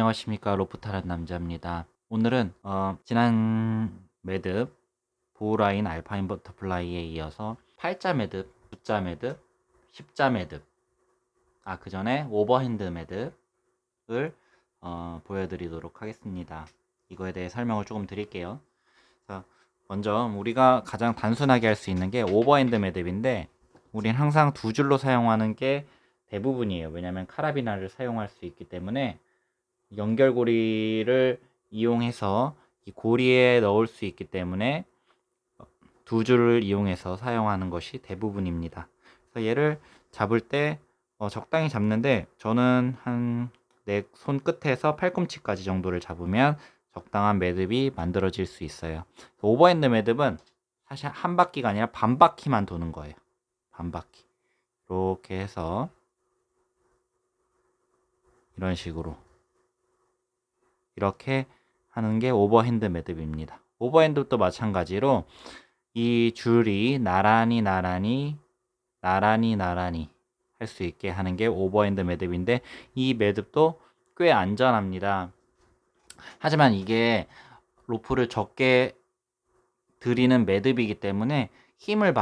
안녕하십니까. 로프타는 남자입니다. 오늘은 지난 매듭 보우라인 알파인 버터플라이에 이어서 8자 매듭, 9자 매듭, 10자 매듭, 그 전에 오버핸드 매듭을 보여드리도록 하겠습니다. 이거에 대해 설명을 조금 드릴게요. 자, 먼저 우리가 가장 단순하게 할 수 있는 게 오버핸드 매듭인데, 우린 항상 두 줄로 사용하는 게 대부분이에요. 왜냐하면 카라비나를 사용할 수 있기 때문에 연결고리를 이용해서 이 고리에 넣을 수 있기 때문에 두 줄을 이용해서 사용하는 것이 대부분입니다. 그래서 얘를 잡을 때 적당히 잡는데, 저는 한 내 손 끝에서 팔꿈치까지 정도를 잡으면 적당한 매듭이 만들어질 수 있어요. 오버핸드 매듭은 사실 한 바퀴가 아니라 반 바퀴만 도는 거예요. 반 바퀴. 이렇게 해서 이런 식으로 이렇게 하는 게 오버핸드 매듭입니다. 오버핸드도 마찬가지로 이 줄이 나란히 할 수 있게 하는 게 오버핸드 매듭인데, 이 매듭도 꽤 안전합니다. 하지만 이게 로프를 적게 들이는 매듭이기 때문에 힘을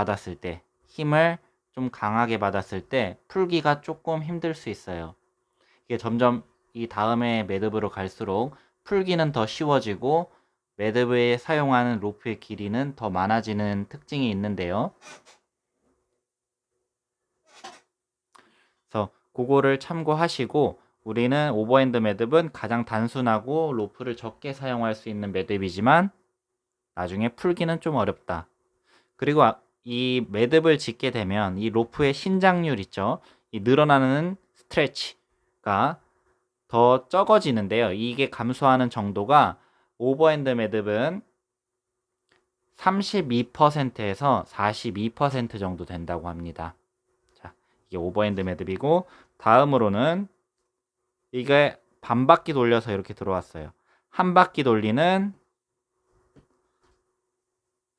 좀 강하게 받았을 때 풀기가 조금 힘들 수 있어요. 이게 점점 이 다음에 매듭으로 갈수록 풀기는 더 쉬워지고 매듭에 사용하는 로프의 길이는 더 많아지는 특징이 있는데요. 그래서 그거를 참고하시고, 우리는 오버핸드 매듭은 가장 단순하고 로프를 적게 사용할 수 있는 매듭이지만 나중에 풀기는 좀 어렵다. 그리고 이 매듭을 짓게 되면 이 로프의 신장률 있죠? 이 늘어나는 스트레치가 더 적어지는데요. 이게 감소하는 정도가 오버핸드 매듭은 32%에서 42% 정도 된다고 합니다. 자, 이게 오버핸드 매듭이고, 다음으로는 이게 반 바퀴 돌려서 이렇게 들어왔어요. 한 바퀴 돌리는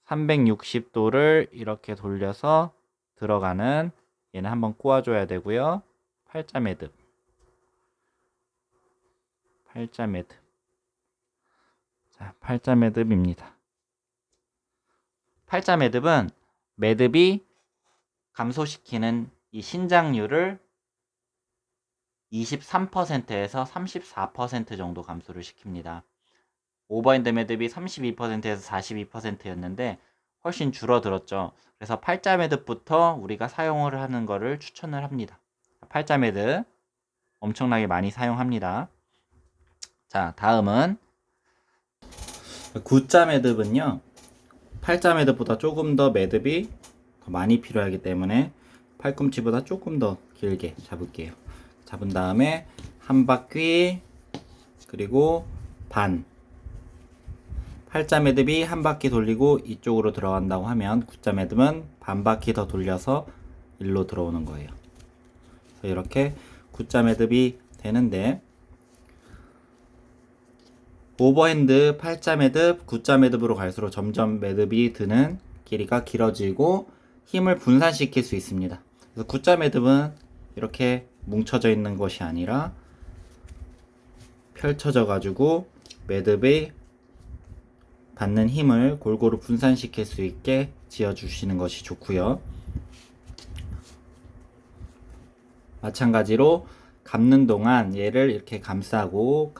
360도를 이렇게 돌려서 들어가는, 얘는 한번 꼬아줘야 되고요. 팔자 매듭. 자, 팔자 매듭입니다. 팔자 매듭은 매듭이 감소시키는 이 신장률을 23%에서 34% 정도 감소를 시킵니다. 오버핸드 매듭이 32%에서 42%였는데 훨씬 줄어들었죠. 그래서 팔자 매듭부터 우리가 사용을 하는 거를 추천을 합니다. 팔자 매듭 엄청나게 많이 사용합니다. 자, 다음은 9자 매듭은요, 8자 매듭보다 조금 더 매듭이 더 많이 필요하기 때문에 팔꿈치보다 조금 더 길게 잡을게요. 잡은 다음에 한 바퀴, 그리고 반. 팔자 매듭이 한 바퀴 돌리고 이쪽으로 들어간다고 하면 9자 매듭은 반 바퀴 더 돌려서 일로 들어오는 거예요. 그래서 이렇게 9자 매듭이 되는데, 오버핸드 8자 매듭, 9자 매듭으로 갈수록 점점 매듭이 드는 길이가 길어지고 힘을 분산시킬 수 있습니다. 그래서 9자 매듭은 이렇게 뭉쳐져 있는 것이 아니라 펼쳐져 가지고 매듭의 받는 힘을 골고루 분산시킬 수 있게 지어 주시는 것이 좋고요. 마찬가지로 감는 동안 얘를 이렇게 감싸고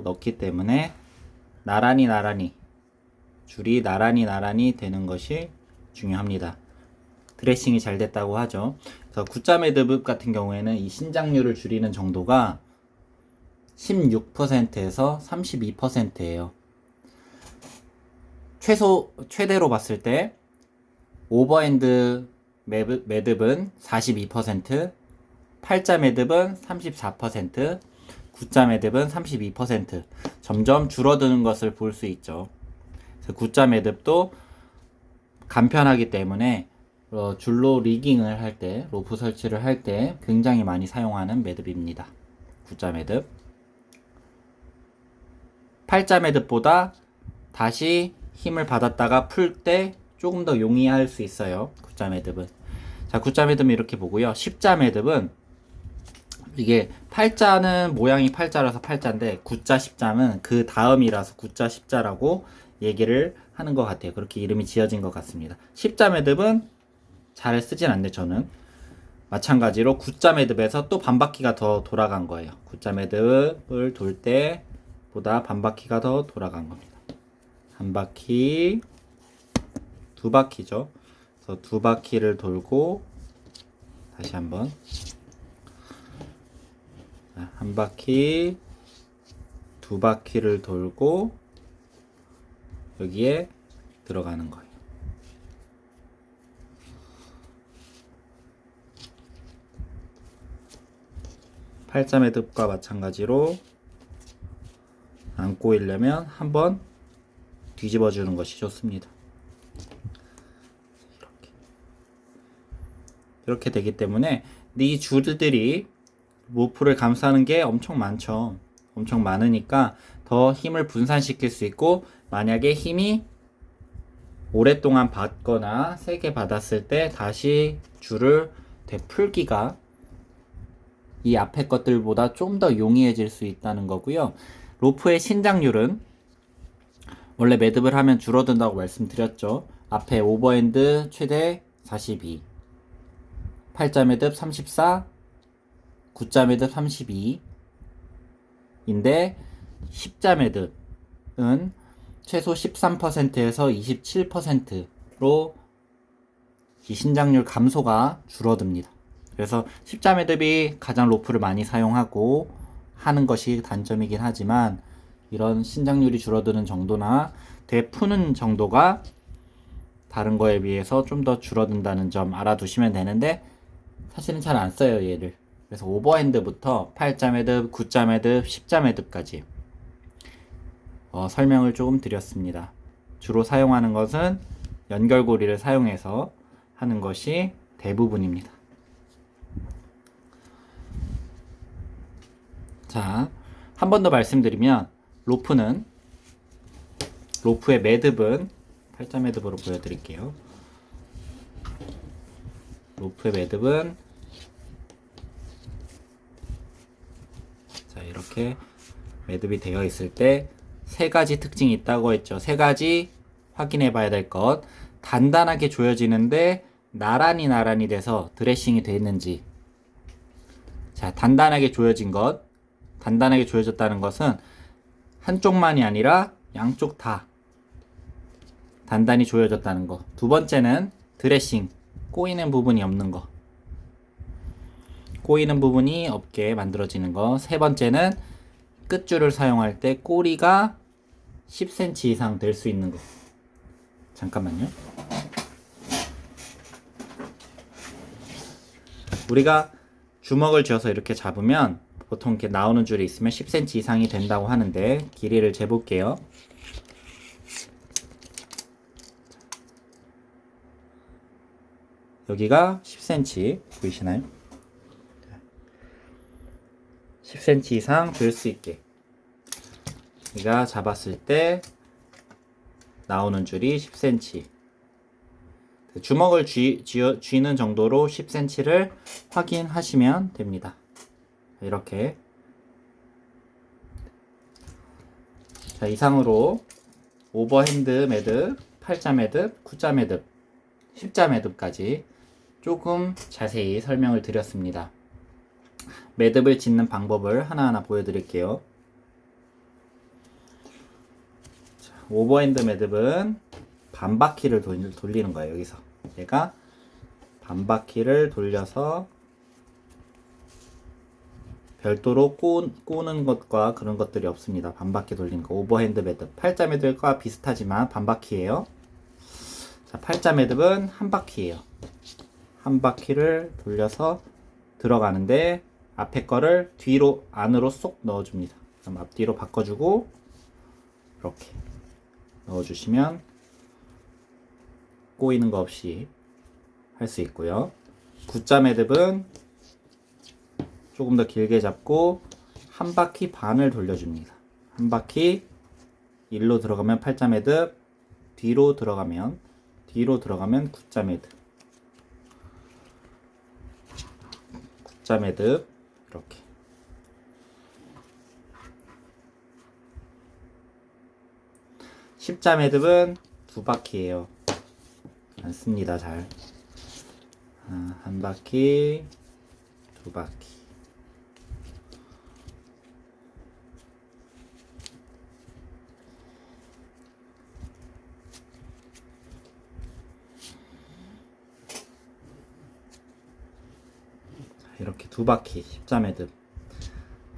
넣기 때문에 줄이 나란히 되는 것이 중요합니다. 드레싱이 잘 됐다고 하죠. 그래서 9자 매듭 같은 경우에는 이 신장률을 줄이는 정도가 16%에서 32%예요. 최대로 봤을 때 오버핸드 매듭은 42%, 8자 매듭은 34%, 9자 매듭은 32%, 점점 줄어드는 것을 볼 수 있죠. 그래서 9자 매듭도 간편하기 때문에 줄로 리깅을 할 때, 로프 설치를 할 때 굉장히 많이 사용하는 매듭입니다. 9자 매듭. 8자 매듭보다 다시 힘을 받았다가 풀 때 조금 더 용이할 수 있어요. 9자 매듭은. 자, 9자 매듭은 이렇게 보고요. 10자 매듭은 이게 팔자는 모양이 팔자라서 팔자인데 구자 십자는 그 다음이라서 구자 십자라고 얘기를 하는 것 같아요. 그렇게 이름이 지어진 것 같습니다. 십자 매듭은 잘 쓰진 않는데 저는 마찬가지로 구자 매듭에서 또 반바퀴가 더 돌아간 거예요. 구자 매듭을 돌 때보다 반바퀴가 더 돌아간 겁니다. 한 바퀴, 두 바퀴죠. 그래서 두 바퀴를 돌고 다시 한번 한 바퀴, 두 바퀴를 돌고 여기에 들어가는 거예요. 팔자 매듭과 마찬가지로 안 꼬이려면 한번 뒤집어 주는 것이 좋습니다. 이렇게 되기 때문에 이 줄들이 로프를 감싸는 게 엄청 많죠. 엄청 많으니까 더 힘을 분산시킬 수 있고, 만약에 힘이 오랫동안 받거나 세게 받았을 때 다시 줄을 되풀기가 이 앞에 것들보다 좀 더 용이해질 수 있다는 거고요. 로프의 신장률은 원래 매듭을 하면 줄어든다고 말씀드렸죠. 앞에 오버핸드 최대 42, 팔자 매듭 34, 구자 매듭 32인데 십자 매듭은 최소 13%에서 27%로 이 신장률 감소가 줄어듭니다. 그래서 십자 매듭이 가장 로프를 많이 사용하고 하는 것이 단점이긴 하지만 이런 신장률이 줄어드는 정도나 되푸는 정도가 다른 거에 비해서 좀 더 줄어든다는 점 알아두시면 되는데, 사실은 잘 안 써요 얘를. 그래서 오버핸드부터 팔자 매듭, 구자 매듭, 십자 매듭까지 설명을 조금 드렸습니다. 주로 사용하는 것은 연결고리를 사용해서 하는 것이 대부분입니다. 자, 한 번 더 말씀드리면 로프의 매듭은 팔자 매듭으로 보여드릴게요. 로프의 매듭은 자, 이렇게 매듭이 되어 있을 때 세 가지 특징이 있다고 했죠. 세 가지 확인해 봐야 될 것. 단단하게 조여지는데 나란히 돼서 드레싱이 되어 있는지. 자, 단단하게 조여진 것. 단단하게 조여졌다는 것은 한쪽만이 아니라 양쪽 다 단단히 조여졌다는 거. 두 번째는 드레싱, 꼬이는 부분이 없는 거. 꼬이는 부분이 없게 만들어지는 거. 세 번째는 끝줄을 사용할 때 꼬리가 10cm 이상 될 수 있는 거. 잠깐만요. 우리가 주먹을 쥐어서 이렇게 잡으면 보통 이렇게 나오는 줄이 있으면 10cm 이상이 된다고 하는데, 길이를 재볼게요. 여기가 10cm 보이시나요? 10cm 이상 될 수 있게 우리가 잡았을 때 나오는 줄이 10cm, 주먹을 쥐는 정도로 10cm를 확인하시면 됩니다. 이렇게. 자, 이상으로 오버핸드 매듭, 팔자 매듭, 구자 매듭, 십자 매듭까지 조금 자세히 설명을 드렸습니다. 매듭을 짓는 방법을 하나하나 보여드릴게요. 자, 오버핸드 매듭은 반바퀴를 돌리는 거예요. 여기서 얘가 반바퀴를 돌려서 별도로 꼬는 것과 그런 것들이 없습니다. 반바퀴 돌리는 거. 오버핸드 매듭, 팔자 매듭과 비슷하지만 반바퀴예요. 자, 팔자 매듭은 한 바퀴예요. 한 바퀴를 돌려서 들어가는데 앞에 거를 뒤로 안으로 쏙 넣어줍니다. 그럼 앞뒤로 바꿔주고 이렇게 넣어주시면 꼬이는 거 없이 할 수 있고요. 구자 매듭은 조금 더 길게 잡고 한 바퀴 반을 돌려줍니다. 한 바퀴 일로 들어가면 팔자 매듭, 뒤로 들어가면 구자 매듭. 구자 매듭 이렇게. 십자 매듭은 2바퀴예요. 안 씁니다, 잘. 한 바퀴, 2바퀴. 이렇게 2바퀴 십자 매듭.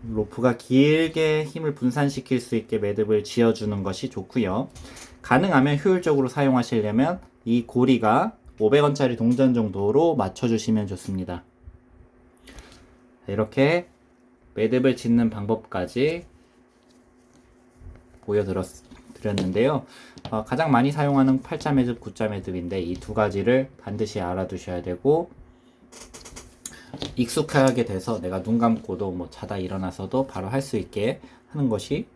로프가 길게 힘을 분산시킬 수 있게 매듭을 지어주는 것이 좋고요. 가능하면 효율적으로 사용하시려면 이 고리가 500원짜리 동전 정도로 맞춰주시면 좋습니다. 이렇게 매듭을 짓는 방법까지 보여드렸는데요. 가장 많이 사용하는 8자 매듭, 9자 매듭인데 이 2가지를 반드시 알아두셔야 되고, 익숙하게 돼서 내가 눈 감고도 뭐 자다 일어나서도 바로 할 수 있게 하는 것이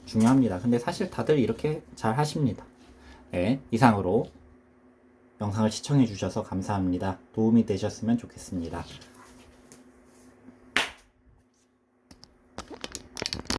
중요합니다. 근데 사실 다들 이렇게 잘 하십니다. 네, 이상으로 영상을 시청해 주셔서 감사합니다. 도움이 되셨으면 좋겠습니다.